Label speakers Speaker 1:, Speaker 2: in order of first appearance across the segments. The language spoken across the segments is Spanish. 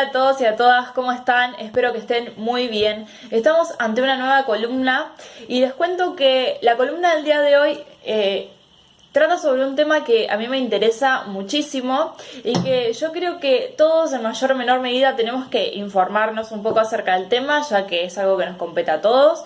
Speaker 1: a todos y a todas, ¿cómo están? Espero que estén muy bien. Estamos ante una nueva columna y les cuento que la columna del día de hoy trata sobre un tema que a mí me interesa muchísimo y que yo creo que todos en mayor o menor medida tenemos que informarnos un poco acerca del tema, ya que es algo que nos compete a todos.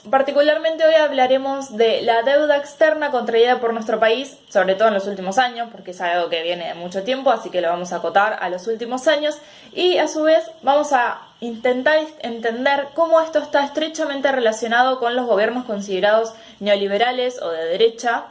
Speaker 1: Particularmente hoy hablaremos de la deuda externa contraída por nuestro país, sobre todo en los últimos años, porque es algo que viene de mucho tiempo, así que lo vamos a acotar a los últimos años, y a su vez vamos a intentar entender cómo esto está estrechamente relacionado con los gobiernos considerados neoliberales o de derecha.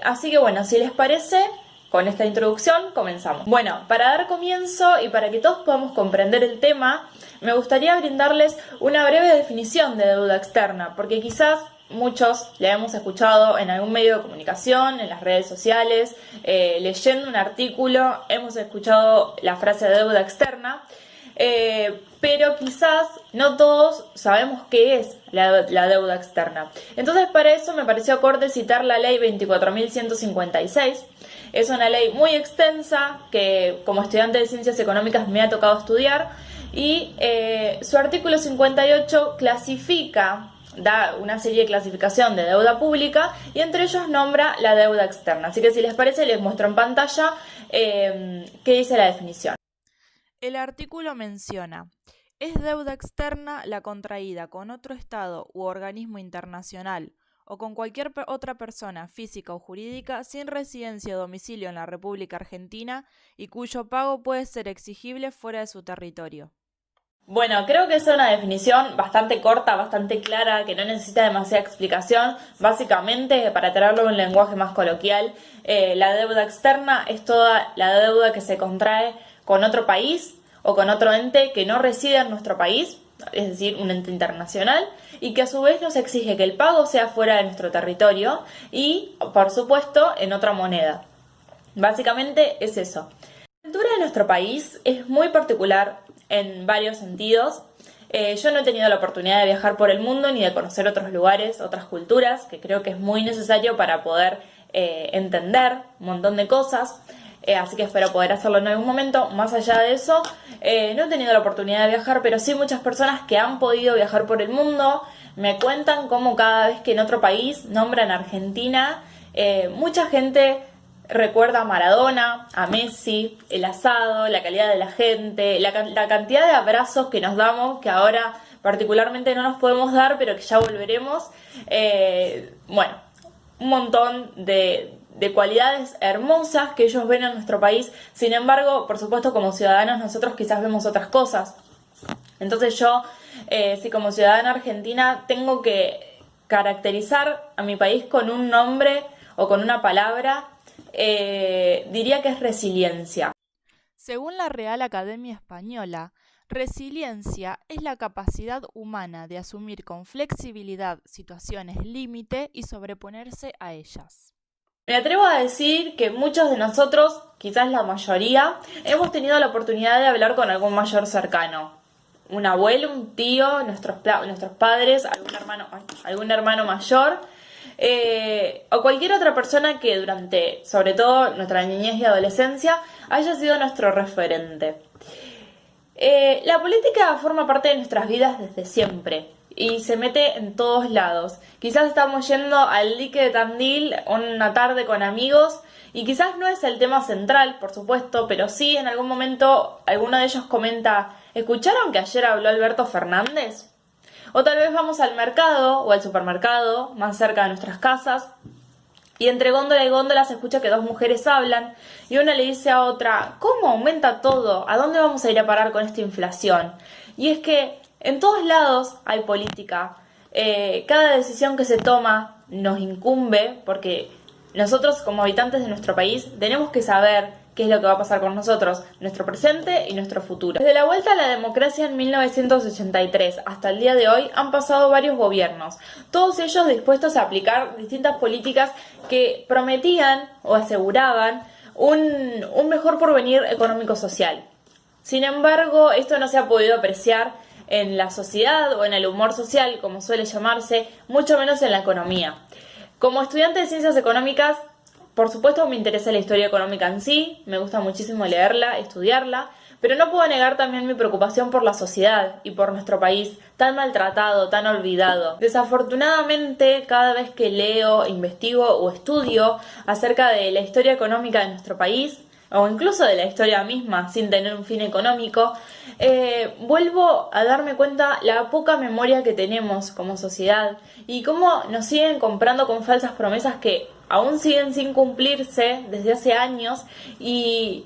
Speaker 1: Así que bueno, si les parece, con esta introducción comenzamos. Bueno, para dar comienzo y para que todos podamos comprender el tema, me gustaría brindarles una breve definición de deuda externa, porque quizás muchos la hemos escuchado en algún medio de comunicación, en las redes sociales, leyendo un artículo, hemos escuchado la frase deuda externa, pero quizás no todos sabemos qué es la deuda externa. Entonces, para eso me pareció acorde citar la ley 24.156. Es una ley muy extensa que como estudiante de Ciencias Económicas me ha tocado estudiar y su artículo 58 da una serie de clasificación de deuda pública y entre ellos nombra la deuda externa. Así que si les parece les muestro en pantalla qué dice la definición.
Speaker 2: El artículo menciona: es deuda externa la contraída con otro Estado u organismo internacional o con cualquier otra persona física o jurídica sin residencia o domicilio en la República Argentina y cuyo pago puede ser exigible fuera de su territorio.
Speaker 1: Bueno, creo que es una definición bastante corta, bastante clara, que no necesita demasiada explicación. Básicamente, para traerlo en un lenguaje más coloquial, la deuda externa es toda la deuda que se contrae con otro país o con otro ente que no reside en nuestro país, es decir, un ente internacional, y que a su vez nos exige que el pago sea fuera de nuestro territorio y, por supuesto, en otra moneda. Básicamente es eso. La cultura de nuestro país es muy particular en varios sentidos. Yo no he tenido la oportunidad de viajar por el mundo ni de conocer otros lugares, otras culturas, que creo que es muy necesario para poder entender un montón de cosas. Así que espero poder hacerlo en algún momento. Más allá de eso, no he tenido la oportunidad de viajar, pero sí muchas personas que han podido viajar por el mundo me cuentan cómo cada vez que en otro país nombran Argentina, mucha gente recuerda a Maradona, a Messi, el asado, la calidad de la gente, la cantidad de abrazos que nos damos, que ahora particularmente no nos podemos dar, pero que ya volveremos. Bueno, un montón de cualidades hermosas que ellos ven en nuestro país. Sin embargo, por supuesto, como ciudadanos nosotros quizás vemos otras cosas. Entonces yo, si como ciudadana argentina tengo que caracterizar a mi país con un nombre o con una palabra, diría que es resiliencia.
Speaker 2: Según la Real Academia Española, resiliencia es la capacidad humana de asumir con flexibilidad situaciones límite y sobreponerse a ellas.
Speaker 1: Me atrevo a decir que muchos de nosotros, quizás la mayoría, hemos tenido la oportunidad de hablar con algún mayor cercano. Un abuelo, un tío, nuestros padres, algún hermano mayor, o cualquier otra persona que durante, sobre todo, nuestra niñez y adolescencia, haya sido nuestro referente. La política forma parte de nuestras vidas desde siempre y se mete en todos lados. Quizás estamos yendo al dique de Tandil una tarde con amigos y quizás no es el tema central, por supuesto, pero sí en algún momento alguno de ellos comenta: ¿escucharon que ayer habló Alberto Fernández? O tal vez vamos al mercado o al supermercado más cerca de nuestras casas y entre góndola y góndola se escucha que dos mujeres hablan y una le dice a otra: ¿cómo aumenta todo? ¿A dónde vamos a ir a parar con esta inflación? Y es que en todos lados hay política. Cada decisión que se toma nos incumbe porque nosotros como habitantes de nuestro país tenemos que saber qué es lo que va a pasar con nosotros, nuestro presente y nuestro futuro. Desde la vuelta a la democracia en 1983 hasta el día de hoy han pasado varios gobiernos, todos ellos dispuestos a aplicar distintas políticas que prometían o aseguraban un mejor porvenir económico-social. Sin embargo, esto no se ha podido apreciar en la sociedad o en el humor social, como suele llamarse, mucho menos en la economía. Como estudiante de Ciencias Económicas, por supuesto me interesa la historia económica en sí, me gusta muchísimo leerla, estudiarla, Pero no puedo negar también mi preocupación por la sociedad y por nuestro país, tan maltratado, tan olvidado. Desafortunadamente, cada vez que leo, investigo o estudio acerca de la historia económica de nuestro país, o incluso de la historia misma sin tener un fin económico, vuelvo a darme cuenta la poca memoria que tenemos como sociedad y cómo nos siguen comprando con falsas promesas que aún siguen sin cumplirse desde hace años y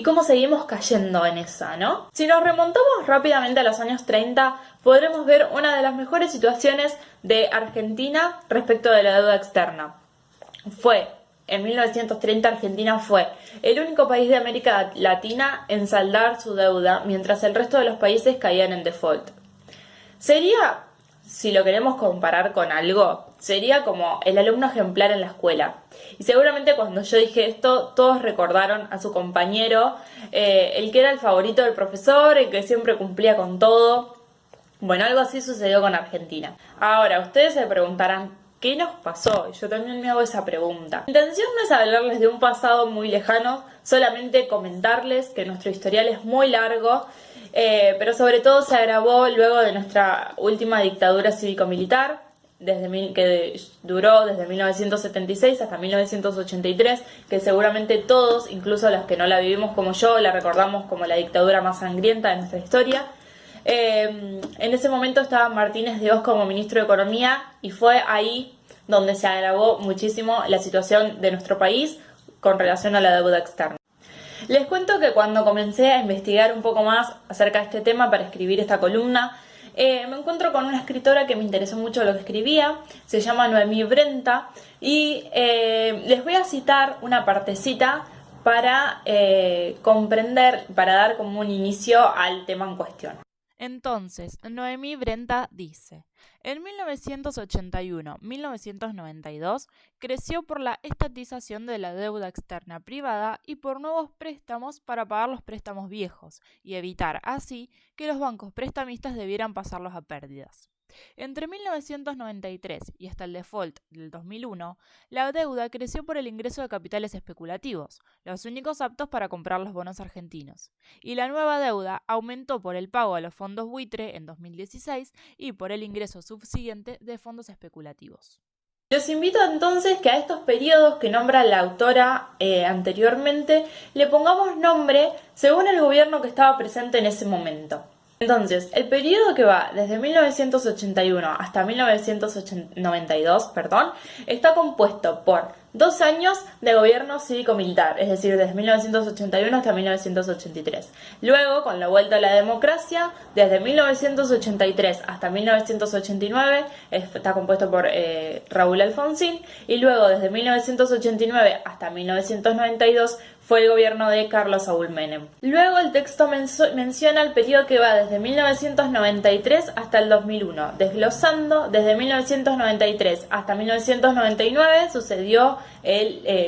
Speaker 1: cómo seguimos cayendo en esa, ¿no? Si nos remontamos rápidamente a los años 30, podremos ver una de las mejores situaciones de Argentina respecto de la deuda externa. En 1930 Argentina fue el único país de América Latina en saldar su deuda, mientras el resto de los países caían en default. Sería, si lo queremos comparar con algo, sería como el alumno ejemplar en la escuela. Y seguramente cuando yo dije esto, todos recordaron a su compañero, el que era el favorito del profesor, el que siempre cumplía con todo. Bueno, algo así sucedió con Argentina. Ahora, ustedes se preguntarán, ¿qué nos pasó? Yo también me hago esa pregunta. Mi intención no es hablarles de un pasado muy lejano, solamente comentarles que nuestro historial es muy largo, pero sobre todo se agravó luego de nuestra última dictadura cívico-militar, que duró desde 1976 hasta 1983, que seguramente todos, incluso los que no la vivimos como yo, la recordamos como la dictadura más sangrienta de nuestra historia. En ese momento estaba Martínez de Hoz como ministro de Economía y fue ahí donde se agravó muchísimo la situación de nuestro país con relación a la deuda externa. Les cuento que cuando comencé a investigar un poco más acerca de este tema para escribir esta columna, me encuentro con una escritora que me interesó mucho lo que escribía, se llama Noemí Brenta, y les voy a citar una partecita para comprender, para dar como un inicio al tema en cuestión.
Speaker 2: Entonces, Noemí Brenta dice: en 1981-1992 creció por la estatización de la deuda externa privada y por nuevos préstamos para pagar los préstamos viejos y evitar así que los bancos prestamistas debieran pasarlos a pérdidas. Entre 1993 y hasta el default del 2001, la deuda creció por el ingreso de capitales especulativos, los únicos aptos para comprar los bonos argentinos, y la nueva deuda aumentó por el pago a los fondos buitre en 2016 y por el ingreso subsiguiente de fondos especulativos.
Speaker 1: Los invito entonces que a estos periodos que nombra la autora anteriormente le pongamos nombre según el gobierno que estaba presente en ese momento. Entonces, el periodo que va desde 1981 hasta 1992, está compuesto por 2 años de gobierno cívico-militar, es decir, desde 1981 hasta 1983. Luego, con la vuelta a la democracia, desde 1983 hasta 1989, está compuesto por Raúl Alfonsín, y luego desde 1989 hasta 1992 fue el gobierno de Carlos Saúl Menem. Luego el texto menciona el periodo que va desde 1993 hasta el 2001, desglosando desde 1993 hasta 1999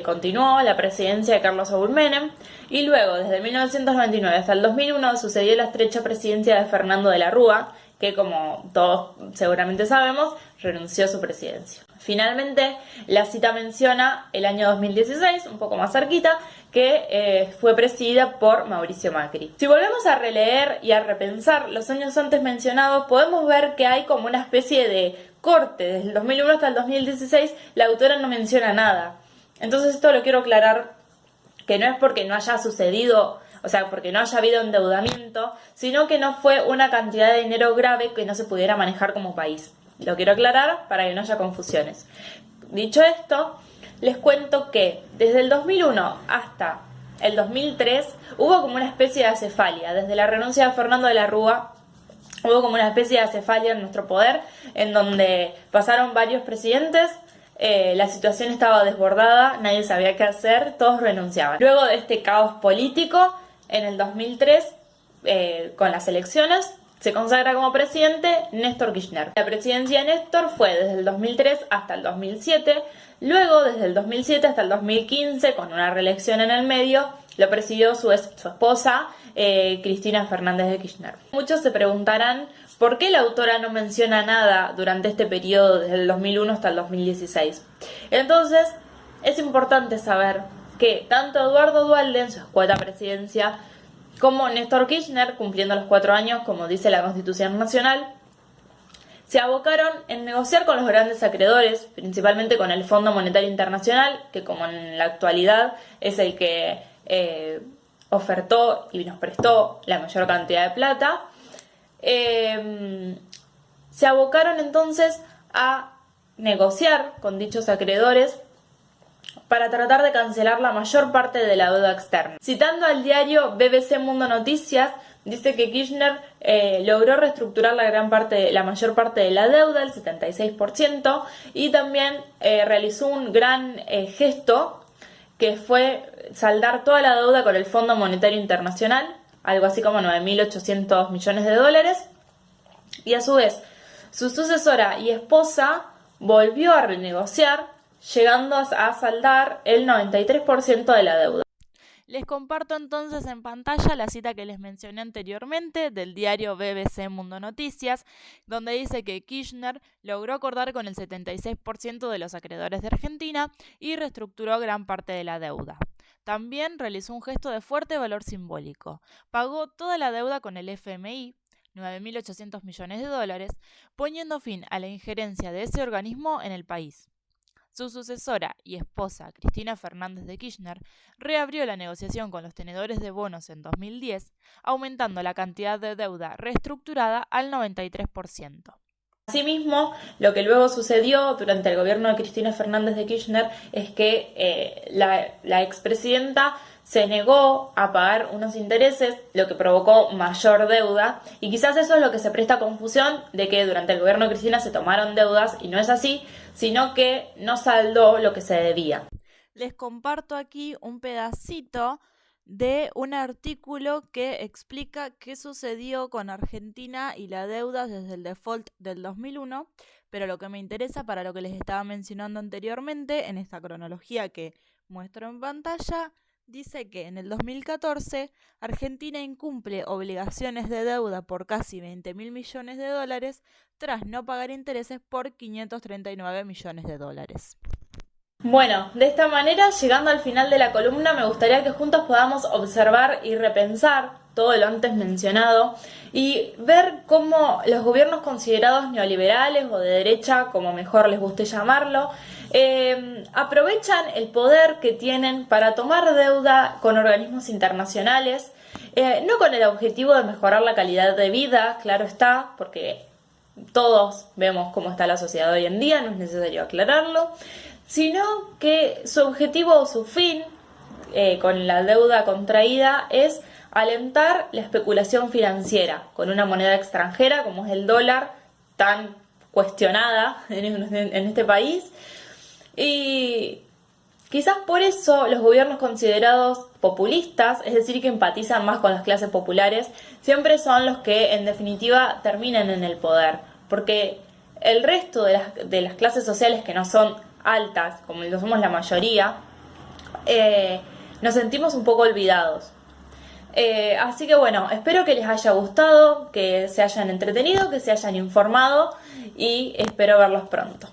Speaker 1: continuó la presidencia de Carlos Saúl Menem, y luego desde 1999 hasta el 2001 sucedió la estrecha presidencia de Fernando de la Rúa, que como todos seguramente sabemos, renunció a su presidencia. Finalmente, la cita menciona el año 2016, un poco más cerquita, que fue presidida por Mauricio Macri. Si volvemos a releer y a repensar los años antes mencionados, podemos ver que hay como una especie de corte. Desde el 2001 hasta el 2016, la autora no menciona nada. Entonces esto lo quiero aclarar, que no es porque no haya sucedido, o sea, porque no haya habido endeudamiento, sino que no fue una cantidad de dinero grave que no se pudiera manejar como país. Lo quiero aclarar para que no haya confusiones. Dicho esto, les cuento que desde el 2001 hasta el 2003 hubo como una especie de acefalia. Desde la renuncia de Fernando de la Rúa hubo como una especie de acefalia en nuestro poder, en donde pasaron varios presidentes, la situación estaba desbordada, nadie sabía qué hacer, todos renunciaban. Luego de este caos político, en el 2003, con las elecciones, se consagra como presidente Néstor Kirchner. La presidencia de Néstor fue desde el 2003 hasta el 2007, luego desde el 2007 hasta el 2015, con una reelección en el medio, lo presidió su esposa, Cristina Fernández de Kirchner. Muchos se preguntarán por qué la autora no menciona nada durante este periodo desde el 2001 hasta el 2016. Entonces, es importante saber que tanto Eduardo Duhalde, en su escueta presidencia, como Néstor Kirchner, cumpliendo los 4 años, como dice la Constitución Nacional, se abocaron en negociar con los grandes acreedores, principalmente con el Fondo Monetario Internacional, que como en la actualidad es el que ofertó y nos prestó la mayor cantidad de plata. Se abocaron entonces a negociar con dichos acreedores para tratar de cancelar la mayor parte de la deuda externa. Citando al diario BBC Mundo Noticias, dice que Kirchner logró reestructurar la mayor parte de la deuda, el 76%, y también realizó un gran gesto que fue saldar toda la deuda con el Fondo Monetario Internacional, algo así como 9.800 millones de dólares, y a su vez su sucesora y esposa volvió a renegociar, llegando a saldar el 93% de la deuda.
Speaker 2: Les comparto entonces en pantalla la cita que les mencioné anteriormente del diario BBC Mundo Noticias, donde dice que Kirchner logró acordar con el 76% de los acreedores de Argentina y reestructuró gran parte de la deuda. También realizó un gesto de fuerte valor simbólico. Pagó toda la deuda con el FMI, 9.800 millones de dólares, poniendo fin a la injerencia de ese organismo en el país. Su sucesora y esposa, Cristina Fernández de Kirchner, reabrió la negociación con los tenedores de bonos en 2010, aumentando la cantidad de deuda reestructurada al 93%.
Speaker 1: Asimismo, lo que luego sucedió durante el gobierno de Cristina Fernández de Kirchner es que la expresidenta se negó a pagar unos intereses, lo que provocó mayor deuda, y quizás eso es lo que se presta a confusión de que durante el gobierno de Cristina se tomaron deudas, y no es así, sino que no saldó lo que se debía.
Speaker 2: Les comparto aquí un pedacito de un artículo que explica qué sucedió con Argentina y la deuda desde el default del 2001, pero lo que me interesa para lo que les estaba mencionando anteriormente, en esta cronología que muestro en pantalla, dice que en el 2014 Argentina incumple obligaciones de deuda por casi 20.000 millones de dólares tras no pagar intereses por 539 millones de dólares.
Speaker 1: Bueno, de esta manera, llegando al final de la columna, me gustaría que juntos podamos observar y repensar todo lo antes mencionado y ver cómo los gobiernos considerados neoliberales o de derecha, como mejor les guste llamarlo, aprovechan el poder que tienen para tomar deuda con organismos internacionales, no con el objetivo de mejorar la calidad de vida, claro está, porque todos vemos cómo está la sociedad hoy en día, no es necesario aclararlo, sino que su objetivo o su fin con la deuda contraída es alentar la especulación financiera con una moneda extranjera como es el dólar, tan cuestionada en este país. Y quizás por eso los gobiernos considerados populistas, es decir, que empatizan más con las clases populares, siempre son los que en definitiva terminan en el poder, porque el resto de las clases sociales que no son altas, como lo somos la mayoría, nos sentimos un poco olvidados. Así que bueno, espero que les haya gustado, que se hayan entretenido, que se hayan informado y espero verlos pronto.